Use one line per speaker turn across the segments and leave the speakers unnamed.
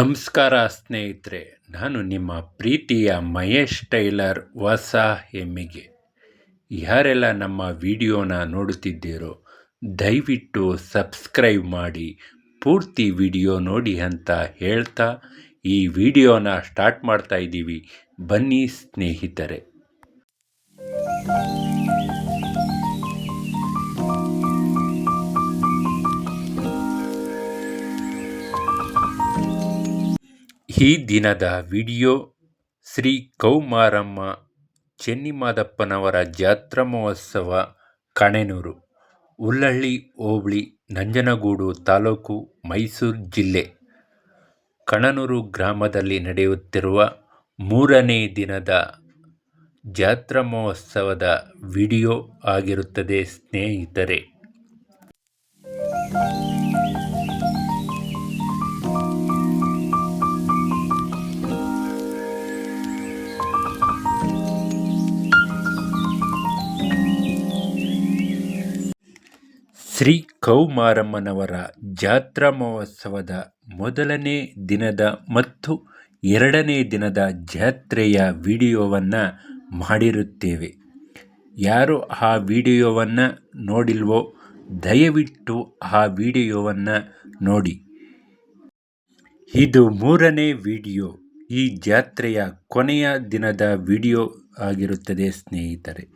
ನಮಸ್ಕಾರ ಸ್ನೇಹಿತರೆ, ನಾನು ನಿಮ್ಮ ಪ್ರೀತಿಯ ಮಹೇಶ್ ಟೈಲರ್ ಹೊಸ ಹೆಮ್ಮಿಗೆ. ಯಾರೆಲ್ಲ ನಮ್ಮ ವಿಡಿಯೋನ ನೋಡುತ್ತಿದ್ದೀರೋ ದಯವಿಟ್ಟು ಸಬ್ಸ್ಕ್ರೈಬ್ ಮಾಡಿ ಪೂರ್ತಿ ವಿಡಿಯೋ ನೋಡಿ ಅಂತ ಹೇಳ್ತಾ ಈ ವಿಡಿಯೋನ ಸ್ಟಾರ್ಟ್ ಮಾಡ್ತಾ ಇದ್ದೀವಿ. ಬನ್ನಿ ಸ್ನೇಹಿತರೆ. ಈ ದಿನದ ವಿಡಿಯೋ ಶ್ರೀ ಕೌಮಾರಮ್ಮ ಚೆನ್ನಿಮಾದಪ್ಪನವರ ಜಾತ್ರಾ ಮಹೋತ್ಸವ ಕಣೆನೂರು, ಹುಲ್ಲಹಳ್ಳಿ ಹೋಬಳಿ, ನಂಜನಗೂಡು ತಾಲೂಕು, ಮೈಸೂರು ಜಿಲ್ಲೆ, ಕಣನೂರು ಗ್ರಾಮದಲ್ಲಿ ನಡೆಯುತ್ತಿರುವ 3ನೇ ದಿನದ ಜಾತ್ರಾ ಮಹೋತ್ಸವದ ವಿಡಿಯೋ ಆಗಿರುತ್ತದೆ ಸ್ನೇಹಿತರೆ. ಶ್ರೀ ಕೌಮಾರಮ್ಮನವರ ಜಾತ್ರಾ ಮಹೋತ್ಸವದ 1ನೇ ದಿನದ ಮತ್ತು 2ನೇ ದಿನದ ಜಾತ್ರೆಯ ವಿಡಿಯೋವನ್ನು ಮಾಡಿರುತ್ತೇವೆ. ಯಾರು ಆ ವಿಡಿಯೋವನ್ನು ನೋಡಿಲ್ವೋ ದಯವಿಟ್ಟು ಆ ವಿಡಿಯೋವನ್ನು ನೋಡಿ. ಇದು 3ನೇ ವಿಡಿಯೋ, ಈ ಜಾತ್ರೆಯ ಕೊನೆಯ ದಿನದ ವಿಡಿಯೋ ಆಗಿರುತ್ತದೆ ಸ್ನೇಹಿತರೆ.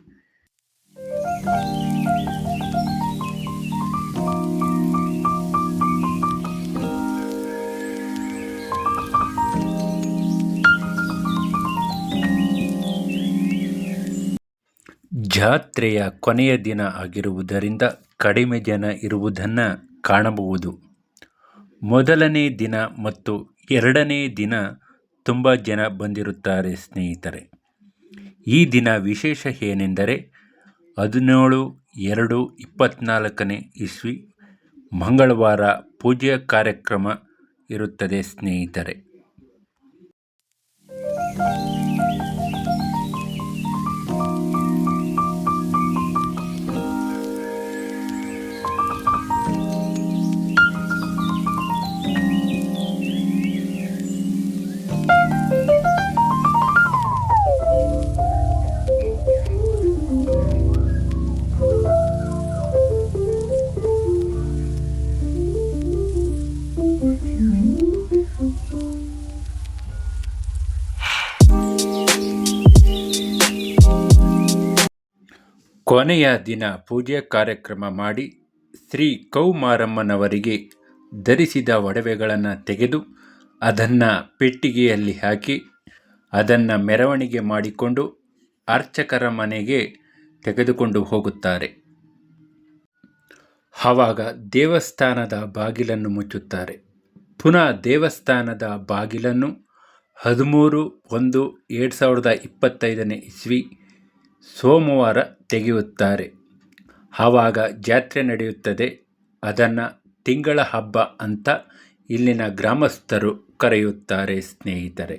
ಜಾತ್ರೆಯ ಕೊನೆಯ ದಿನ ಆಗಿರುವುದರಿಂದ ಕಡಿಮೆ ಜನ ಇರುವುದನ್ನು ಕಾಣಬಹುದು. 1ನೇ ದಿನ ಮತ್ತು 2ನೇ ದಿನ ತುಂಬ ಜನ ಬಂದಿರುತ್ತಾರೆ ಸ್ನೇಹಿತರೆ. ಈ ದಿನ ವಿಶೇಷ ಏನೆಂದರೆ 17/2/24 ಇಸ್ವಿ ಮಂಗಳವಾರ ಪೂಜೆ ಕಾರ್ಯಕ್ರಮ ಇರುತ್ತದೆ ಸ್ನೇಹಿತರೆ. ಕೊನೆಯ ದಿನ ಪೂಜೆ ಕಾರ್ಯಕ್ರಮ ಮಾಡಿ ಶ್ರೀ ಕೌಮಾರಮ್ಮನವರಿಗೆ ಧರಿಸಿದ ಒಡವೆಗಳನ್ನು ತೆಗೆದು ಅದನ್ನು ಪೆಟ್ಟಿಗೆಯಲ್ಲಿ ಹಾಕಿ ಅದನ್ನು ಮೆರವಣಿಗೆ ಮಾಡಿಕೊಂಡು ಅರ್ಚಕರ ಮನೆಗೆ ತೆಗೆದುಕೊಂಡು ಹೋಗುತ್ತಾರೆ. ಆವಾಗ ದೇವಸ್ಥಾನದ ಬಾಗಿಲನ್ನು ಮುಚ್ಚುತ್ತಾರೆ. ಪುನಃ ದೇವಸ್ಥಾನದ ಬಾಗಿಲನ್ನು 13/1/2025 ಇಸ್ವಿ ಸೋಮವಾರ ತೆಗೆಯುತ್ತಾರೆ. ಆವಾಗ ಜಾತ್ರೆ ನಡೆಯುತ್ತದೆ. ಅದನ್ನು ತಿಂಗಳ ಹಬ್ಬ ಅಂತ ಇಲ್ಲಿನ ಗ್ರಾಮಸ್ಥರು ಕರೆಯುತ್ತಾರೆ ಸ್ನೇಹಿತರೆ.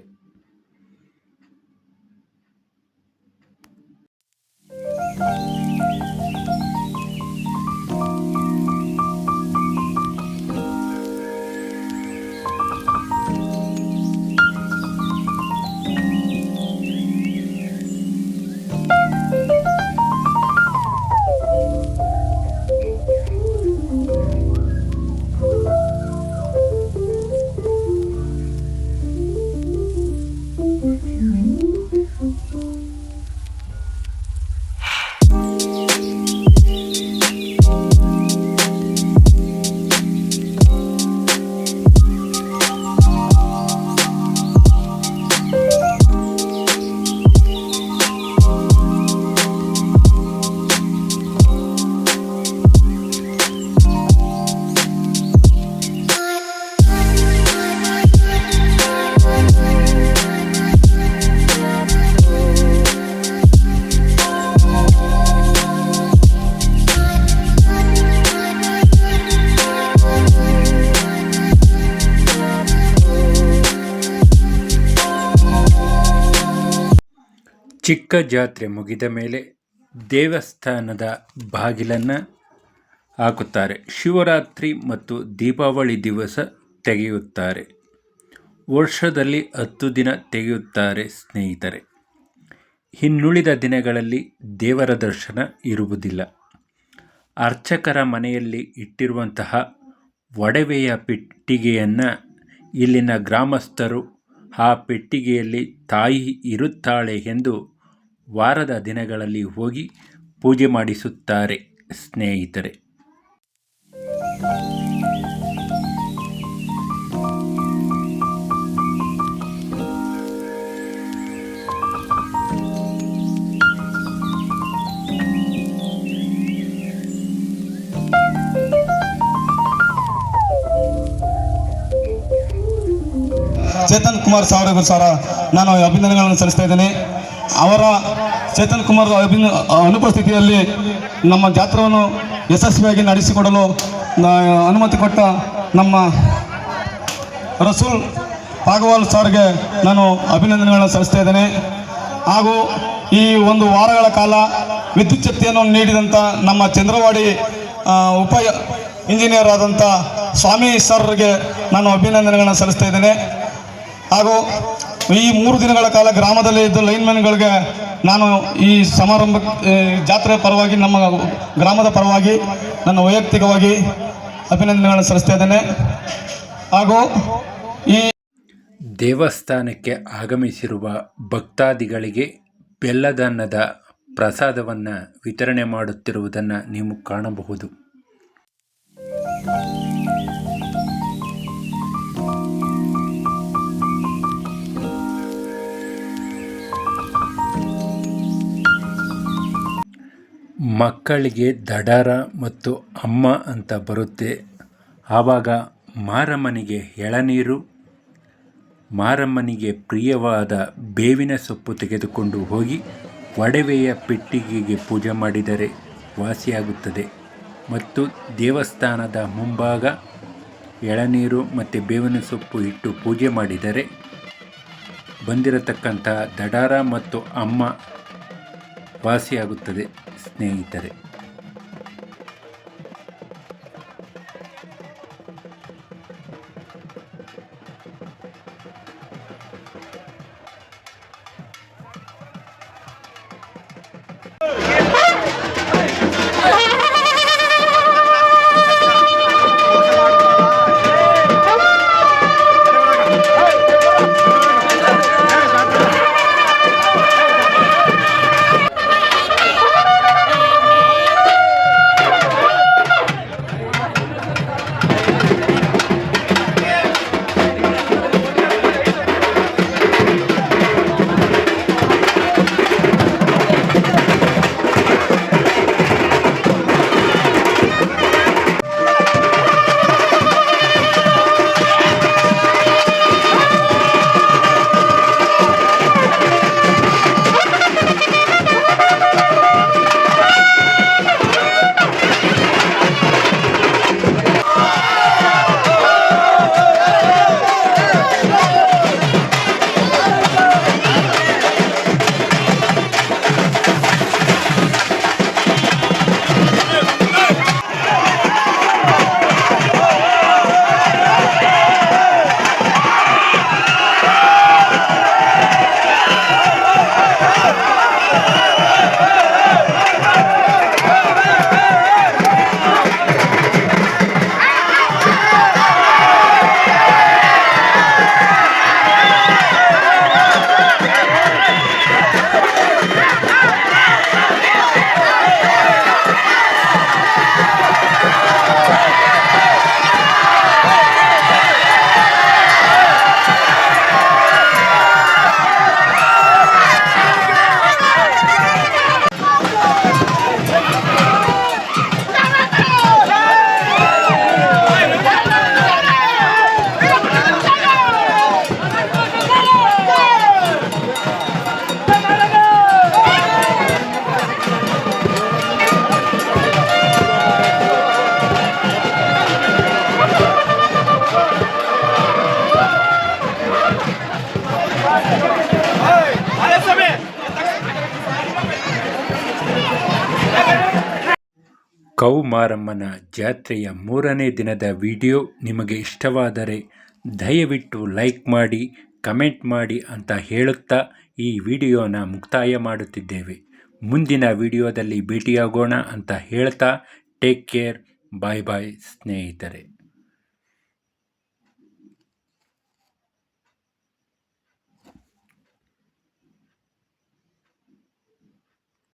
ಚಿಕ್ಕ ಜಾತ್ರೆ ಮುಗಿದ ಮೇಲೆ ದೇವಸ್ಥಾನದ ಬಾಗಿಲನ್ನು ಹಾಕುತ್ತಾರೆ. ಶಿವರಾತ್ರಿ ಮತ್ತು ದೀಪಾವಳಿ ದಿವಸ ತೆಗೆಯುತ್ತಾರೆ. ವರ್ಷದಲ್ಲಿ 10 ದಿನ ತೆಗೆಯುತ್ತಾರೆ ಸ್ನೇಹಿತರೆ. ಇನ್ನುಳಿದ ದಿನಗಳಲ್ಲಿ ದೇವರ ದರ್ಶನ ಇರುವುದಿಲ್ಲ. ಅರ್ಚಕರ ಮನೆಯಲ್ಲಿ ಇಟ್ಟಿರುವಂತಹ ಒಡವೆಯ ಪೆಟ್ಟಿಗೆಯನ್ನು ಇಲ್ಲಿನ ಗ್ರಾಮಸ್ಥರು ಆ ಪೆಟ್ಟಿಗೆಯಲ್ಲಿ ತಾಯಿ ಇರುತ್ತಾಳೆ ಎಂದು ವಾರದ ದಿನಗಳಲ್ಲಿ ಹೋಗಿ ಪೂಜೆ ಮಾಡಿಸುತ್ತಾರೆ ಸ್ನೇಹಿತರೆ.
ಚೇತನ್ ಕುಮಾರ್ ಅವರಿಗೂ ಸಹ ನಾನು ಅಭಿನಂದನೆಗಳನ್ನು ಸಲ್ಲಿಸ್ತಾ ಇದ್ದೇನೆ. ಅವರ ಚೇತನ್ ಕುಮಾರ್ ಅನುಪಸ್ಥಿತಿಯಲ್ಲಿ ನಮ್ಮ ಜಾತ್ರೆಯನ್ನು ಯಶಸ್ವಿಯಾಗಿ ನಡೆಸಿಕೊಡಲು ಅನುಮತಿ ಕೊಟ್ಟ ನಮ್ಮ ರಸೂಲ್ ಪಾಗವಾಲ್ ಸರ್ಗೆ ನಾನು ಅಭಿನಂದನೆಗಳನ್ನು ಸಲ್ಲಿಸ್ತಾ ಇದ್ದೇನೆ. ಹಾಗೂ ಈ ಒಂದು ವಾರಗಳ ಕಾಲ ವಿದ್ಯುತ್ ಶಕ್ತಿಯನ್ನು ನೀಡಿದಂಥ ನಮ್ಮ ಚಂದ್ರವಾಡಿ ಉಪ ಇಂಜಿನಿಯರ್ ಆದಂಥ ಸ್ವಾಮಿ ಸರ್ಗೆ ನಾನು ಅಭಿನಂದನೆಗಳನ್ನು ಸಲ್ಲಿಸ್ತಾ ಇದ್ದೇನೆ. ಹಾಗೂ ಈ 3 ದಿನಗಳ ಕಾಲ ಗ್ರಾಮದಲ್ಲಿ ಇದ್ದ ಲೈನ್ಮನ್ಗಳಿಗೆ ನಾನು ಈ ಸಮಾರಂಭ ಜಾತ್ರೆ ಪರವಾಗಿ ನಮ್ಮ ಗ್ರಾಮದ ಪರವಾಗಿ ನನ್ನ ವೈಯಕ್ತಿಕವಾಗಿ ಅಭಿನಂದನೆಗಳನ್ನು ಸಲ್ಲಿಸ್ತಾ ಇದ್ದೇನೆ. ಹಾಗೂ ಈ
ದೇವಸ್ಥಾನಕ್ಕೆ ಆಗಮಿಸಿರುವ ಭಕ್ತಾದಿಗಳಿಗೆ ಬೆಲ್ಲದನ್ನದ ಪ್ರಸಾದವನ್ನು ವಿತರಣೆ ಮಾಡುತ್ತಿರುವುದನ್ನು ನೀವು ಕಾಣಬಹುದು. ಮಕ್ಕಳಿಗೆ ದಡಾರ ಮತ್ತು ಅಮ್ಮ ಅಂತ ಬರುತ್ತೆ. ಆವಾಗ ಮಾರಮ್ಮನಿಗೆ ಎಳನೀರು, ಮಾರಮ್ಮನಿಗೆ ಪ್ರಿಯವಾದ ಬೇವಿನ ಸೊಪ್ಪು ತೆಗೆದುಕೊಂಡು ಹೋಗಿ ಒಡವೆಯ ಪೆಟ್ಟಿಗೆಗೆ ಪೂಜೆ ಮಾಡಿದರೆ ವಾಸಿಯಾಗುತ್ತದೆ. ಮತ್ತು ದೇವಸ್ಥಾನದ ಮುಂಭಾಗ ಎಳನೀರು ಮತ್ತು ಬೇವಿನ ಸೊಪ್ಪು ಇಟ್ಟು ಪೂಜೆ ಮಾಡಿದರೆ ಬಂದಿರತಕ್ಕಂಥ ದಡಾರ ಮತ್ತು ಅಮ್ಮ ವಾಸಿಯಾಗುತ್ತದೆ ಸ್ನೇಹಿತರೆ. ಕೌಮಾರಮ್ಮನ ಜಾತ್ರೆಯ 3ನೇ ದಿನದ ವಿಡಿಯೋ ನಿಮಗೆ ಇಷ್ಟವಾದರೆ ದಯವಿಟ್ಟು ಲೈಕ್ ಮಾಡಿ, ಕಮೆಂಟ್ ಮಾಡಿ ಅಂತ ಹೇಳುತ್ತಾ ಈ ವಿಡಿಯೋನ ಮುಕ್ತಾಯ ಮಾಡುತ್ತಿದ್ದೇವೆ. ಮುಂದಿನ ವಿಡಿಯೋದಲ್ಲಿ ಭೇಟಿಯಾಗೋಣ ಅಂತ ಹೇಳ್ತಾ ಟೇಕ್ ಕೇರ್. ಬಾಯ್ ಬಾಯ್ ಸ್ನೇಹಿತರೆ.